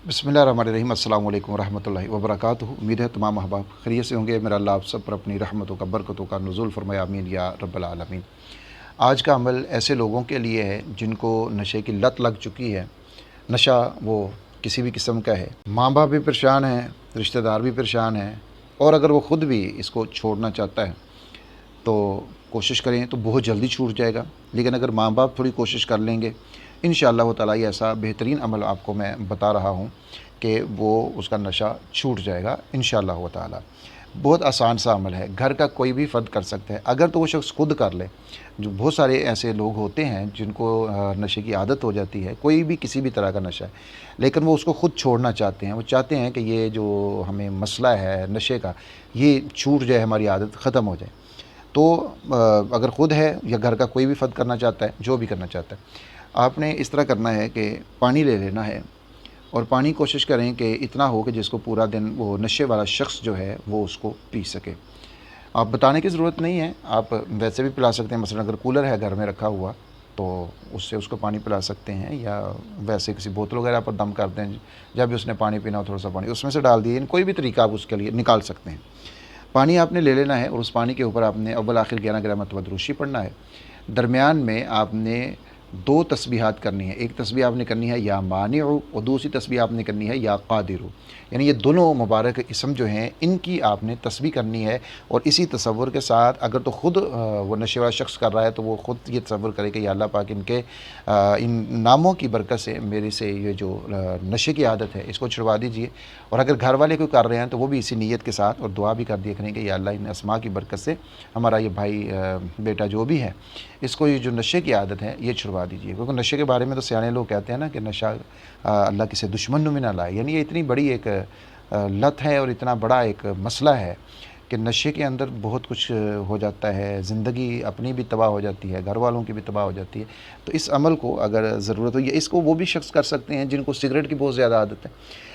बिस्मिल्लाहिर्रहमानिर्रहीम। अस्सलाम वालेकुम रहमतुल्लाहि व बरकातुहू। उम्मीद है तमाम अहबाब खैरियत से होंगे। मेरा अल्लाह आप सब पर अपनी रहमतों का, बरकतों का नुज़ूल फरमाए, आमीन या रब्बल आलमीन। आज का अमल ऐसे लोगों के लिए है जिनको नशे की लत लग चुकी है। नशा वो किसी भी किस्म का है। माँ बाप भी परेशान हैं, रिश्तेदार भी परेशान हैं, और अगर वो ख़ुद भी इसको छोड़ना चाहता है तो कोशिश करें तो बहुत जल्दी छूट जाएगा। लेकिन अगर माँ बाप थोड़ी कोशिश कर लेंगे, इंशाअल्लाह ताला ये ऐसा बेहतरीन अमल आपको मैं बता रहा हूँ कि वो उसका नशा छूट जाएगा इंशाअल्लाह ताला। बहुत आसान सा अमल है, घर का कोई भी फ़र्द कर सकता है अगर तो वो शख्स खुद कर ले। जो बहुत सारे ऐसे लोग होते हैं जिनको नशे की आदत हो जाती है, कोई भी किसी भी तरह का नशा है, लेकिन वो उसको ख़ुद छोड़ना चाहते हैं। वो चाहते हैं कि ये जो हमें मसला है नशे का, ये छूट जाए, हमारी आदत ख़त्म हो जाए। तो अगर ख़ुद है या घर का कोई भी फ़र्द करना चाहता है, जो भी करना चाहता है, आपने इस तरह करना है कि पानी ले लेना है, और पानी कोशिश करें कि इतना हो कि जिसको पूरा दिन वो नशे वाला शख्स जो है वो उसको पी सके। आप बताने की ज़रूरत नहीं है, आप वैसे भी पिला सकते हैं। मसलन अगर कूलर है घर में रखा हुआ तो उससे उसको पानी पिला सकते हैं, या वैसे किसी बोतल वगैरह पर दम कर दें, जब भी उसने पानी पीना हो थोड़ा सा पानी उसमें से डाल दिए। कोई भी तरीका आप उसके लिए निकाल सकते हैं। पानी आपने ले लेना है और उस पानी के ऊपर आपने अव्वल आखिर 11 ग्राम मरतबा दुरूशी पढ़ना है। दरमियान में आपने 2 तस्बीहात करनी है। एक तस्बीह आपने करनी है या मानिउ, और दूसरी तस्बीह आपने करनी है या कादिरु। यानी ये दोनों मुबारक इसम जो हैं इनकी आपने तस्बीह करनी है। और इसी तसव्वुर के साथ अगर तो ख़ुद वो नशे वाला शख्स कर रहा है तो वो ख़ुद ये तसव्वुर करे कि या अल्लाह पाक इनके इन नामों की बरकत से मेरे से ये जो नशे की आदत है इसको छुड़वा दीजिए। और अगर घर वाले कोई कर रहे हैं तो वो भी इसी नीयत के साथ और दुआ भी कर दिया करें कि या अल्लाह इन अस्मा की बरकत से हमारा ये भाई बेटा जो भी है, इसको ये जो नशे की आदत है ये छुड़वा दीजिए। क्योंकि नशे के बारे में तो सियाने लोग कहते हैं ना कि नशा अल्लाह किसी दुश्मन में ना लाए। यानी ये इतनी बड़ी एक लत है और इतना बड़ा एक मसला है कि नशे के अंदर बहुत कुछ हो जाता है। ज़िंदगी अपनी भी तबाह हो जाती है, घर वालों की भी तबाह हो जाती है। तो इस अमल को अगर ज़रूरत हो, या इसको वो भी शख्स कर सकते हैं जिनको सिगरेट की बहुत ज़्यादा आदत है।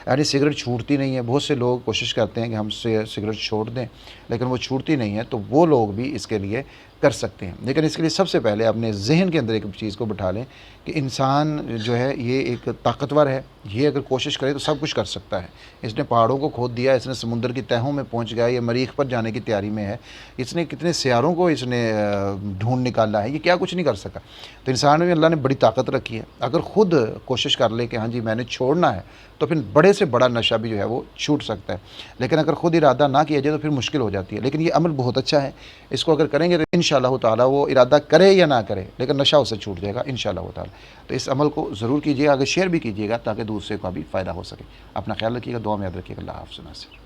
यानी सिगरेट छूटती नहीं है। बहुत से लोग कोशिश करते हैं कि हम सिगरेट छोड़ दें, लेकिन वो छूटती नहीं है। तो वो लोग भी इसके लिए कर सकते हैं। लेकिन इसके लिए सबसे पहले अपने ज़हन के अंदर एक चीज़ को बिठा लें कि इंसान जो है ये एक ताकतवर है। ये अगर कोशिश करे तो सब कुछ कर सकता है। इसने पहाड़ों को खोद दिया, इसने समुद्र की तहों में पहुंच गया, ये मरीख पर जाने की तैयारी में है। इसने कितने सियारों को इसने ढूंढ निकाला है, ये क्या कुछ नहीं कर सका। तो इंसान में अल्लाह ने बड़ी ताकत रखी है। अगर ख़ुद कोशिश कर ले कि हाँ जी मैंने छोड़ना है, तो फिर बड़े से बड़ा नशा भी जो है वो छूट सकता है। लेकिन अगर ख़ुद इरादा ना किया जाए तो फिर मुश्किल हो जाती है। लेकिन ये अमल बहुत अच्छा है, इसको अगर करेंगे तो इंशाअल्लाह ताला वो इरादा करे या ना करे, लेकिन नशा उससे छूट जाएगा इंशाअल्लाह ताला। तो इस अमल को ज़रूर कीजिएगा, आगे शेयर भी कीजिएगा ताकि दूसरे को भी फ़ायदा हो सके। अपना ख्याल रखिएगा, दुआ में याद रखिएगा। अल्लाह हाफ़िज़।